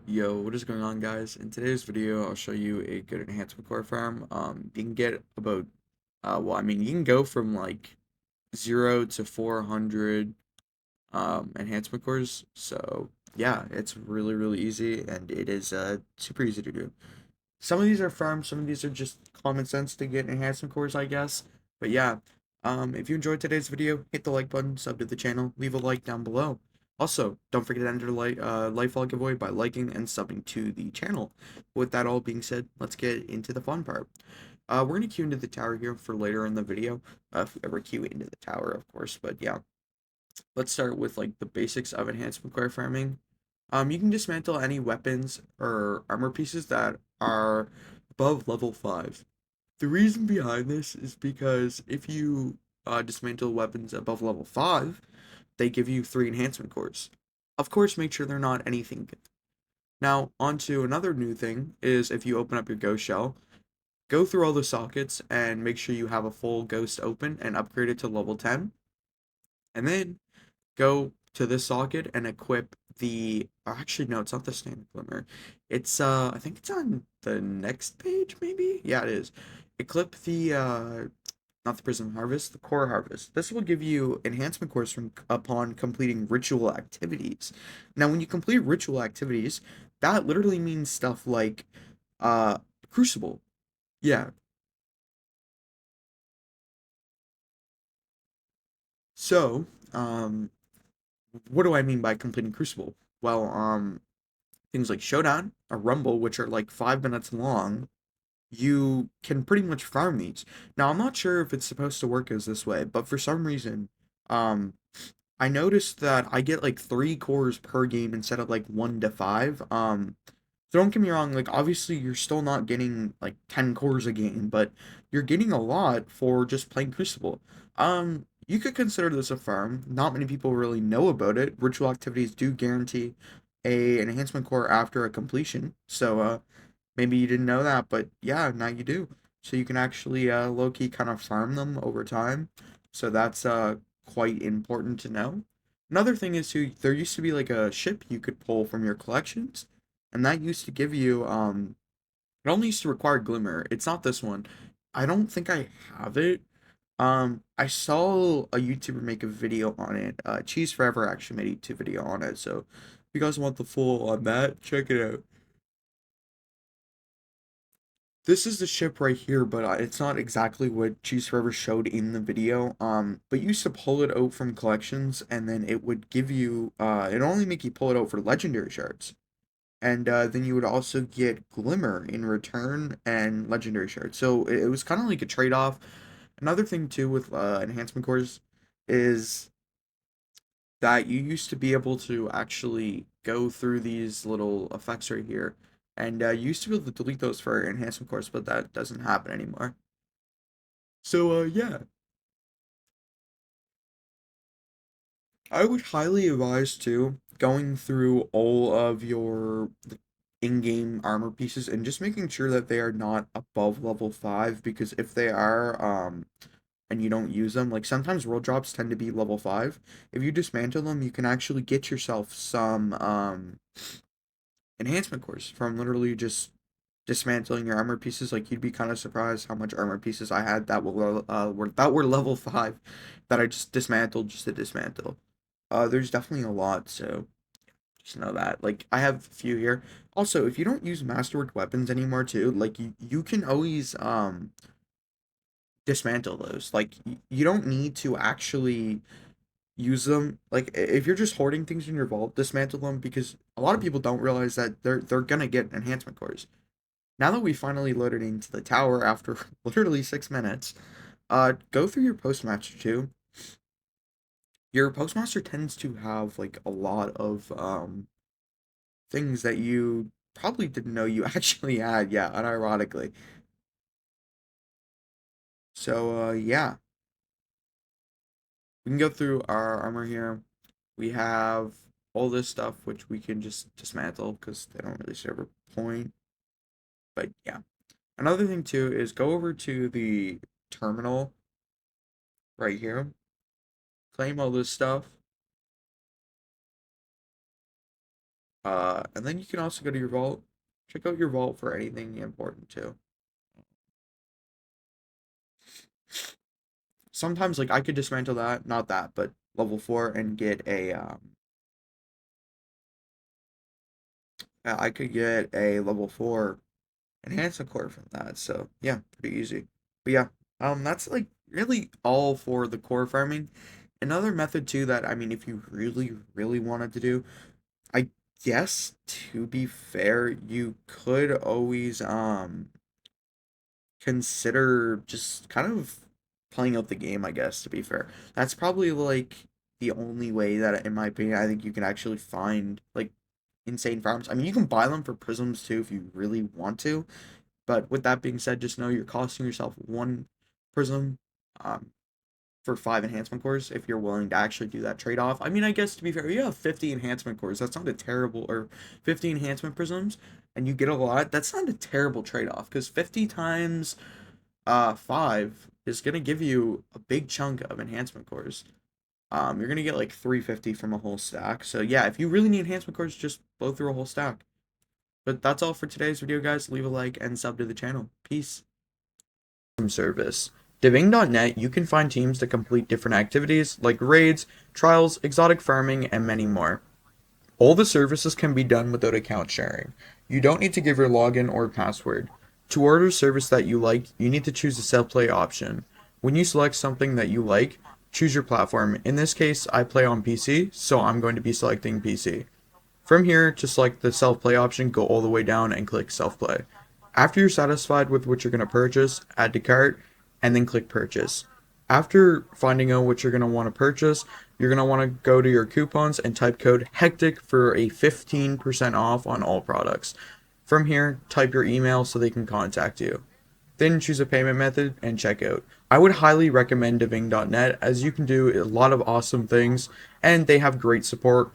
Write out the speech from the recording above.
Yo, what is going on, guys? In today's video, I'll show you a good enhancement core farm. You can get about, you can go from like 0 to 400 enhancement cores. So yeah, it's really, really easy, and it is super easy to do. Some of these are farms, some of these are just common sense to get enhancement cores, I guess. But yeah, if you enjoyed today's video, hit the like button, sub to the channel, leave a like down below. Also, don't forget to enter the life log giveaway by liking and subbing to the channel. With that all being said, let's get into the fun part. We're gonna queue into the tower here for later in the video, if we ever queue into the tower, of course. But yeah, let's start with like the basics of enhancement core farming. You can dismantle any weapons or armor pieces that are above level 5. The reason behind this is because if you dismantle weapons above level 5, they give you 3 enhancement cores. Of course, make sure they're not anything good. Now, on to another new thing is if you open up your ghost shell, go through all the sockets and make sure you have a full ghost open and upgrade it to level 10. And then go to this socket and equip the actually no, it's not the standard glimmer. It's I think it's on the next page maybe? Yeah, it is. Equip the not the prism harvest, the core harvest. This will give you enhancement cores from upon completing ritual activities. Now, when you complete ritual activities, that literally means stuff like uh crucible. Yeah. So, what do I mean by completing crucible? Well, things like Showdown or Rumble, which are like 5 minutes long, you can pretty much farm these. Now, I'm not sure if it's supposed to work as this way, but for some reason, um, I noticed that I get like 3 cores per game instead of like 1 to 5. Don't get me wrong, like obviously you're still not getting like 10 cores a game, but you're getting a lot for just playing Crucible. You could consider this a farm. Not many people really know about it. Ritual activities do guarantee a enhancement core after a completion. So maybe you didn't know that, but yeah, now you do. So you can actually low key kind of farm them over time. So that's quite important to know. Another thing is too, there used to be like a ship you could pull from your collections, and that used to give you it only used to require glimmer. It's not this one. I don't think I have it. I saw a YouTuber make a video on it. Cheese Forever actually made a YouTube video on it. So if you guys want the full on that, check it out. This is the ship right here, but it's not exactly what Cheese Forever showed in the video. But you used to pull it out from collections, and then it would give you, it only make you pull it out for legendary shards. And then you would also get Glimmer in return and legendary shards. So it was kind of like a trade-off. Another thing too with enhancement cores is that you used to be able to actually go through these little effects right here. And you used to be able to delete those for enhancement cores, but that doesn't happen anymore. So yeah, I would highly advise too going through all of your in-game armor pieces and just making sure that they are not above level 5, because if they are and you don't use them, like sometimes world drops tend to be level 5. If you dismantle them, you can actually get yourself some enhancement cores from literally just dismantling your armor pieces. Like you'd be kind of surprised how much armor pieces I had that were level 5 that I just dismantled just to dismantle. There's definitely a lot, so just know that. Like I have a few here. Also, if you don't use masterwork weapons anymore too, like you can always dismantle those. Like you don't need to actually use them. Like if you're just hoarding things in your vault, dismantle them, because a lot of people don't realize that they're gonna get enhancement cores. Now that we finally loaded into the tower after literally 6 minutes, go through your postmaster too. Your postmaster tends to have like a lot of things that you probably didn't know you actually had, yeah, unironically. So yeah, we can go through our armor here. We have all this stuff which we can just dismantle because they don't really serve a point. But yeah. Another thing too is go over to the terminal right here, claim all this stuff, And then you can also go to your vault. Check out your vault for anything important too. Sometimes like I could dismantle that, not that, but level 4 and get a I could get a level 4 enhancement core from that. So yeah, pretty easy. But yeah, that's like really all for the core farming. Another method too that I mean if you really, really wanted to do, I guess to be fair, you could always consider just kind of playing out the game, I guess, to be fair. That's probably like the only way that, in my opinion, I think you can actually find like insane farms. I mean, you can buy them for prisms too if you really want to. But with that being said, just know you're costing yourself one prism um, for 5 enhancement cores if you're willing to actually do that trade-off. I mean, I guess to be fair, you have 50 enhancement cores. That's not a terrible, or 50 enhancement prisms, and you get a lot. That's not a terrible trade-off because 50 times 5 is gonna give you a big chunk of enhancement cores. You're gonna get like 350 from a whole stack. So yeah, if you really need enhancement cores, just blow through a whole stack. But that's all for today's video, guys. Leave a like and sub to the channel. Peace. Service. Diving.net, you can find teams that complete different activities like raids, trials, exotic farming, and many more. All the services can be done without account sharing. You don't need to give your login or password. To order a service that you like, you need to choose the self-play option. When you select something that you like, choose your platform. In this case, I play on PC, so I'm going to be selecting PC. From here, to select the self-play option, go all the way down and click self-play. After you're satisfied with what you're going to purchase, add to cart, and then click purchase. After finding out what you're going to want to purchase, you're going to want to go to your coupons and type code HECTIC for a 15% off on all products. From here, type your email so they can contact you. Then choose a payment method and check out. I would highly recommend Diving.net as you can do a lot of awesome things and they have great support.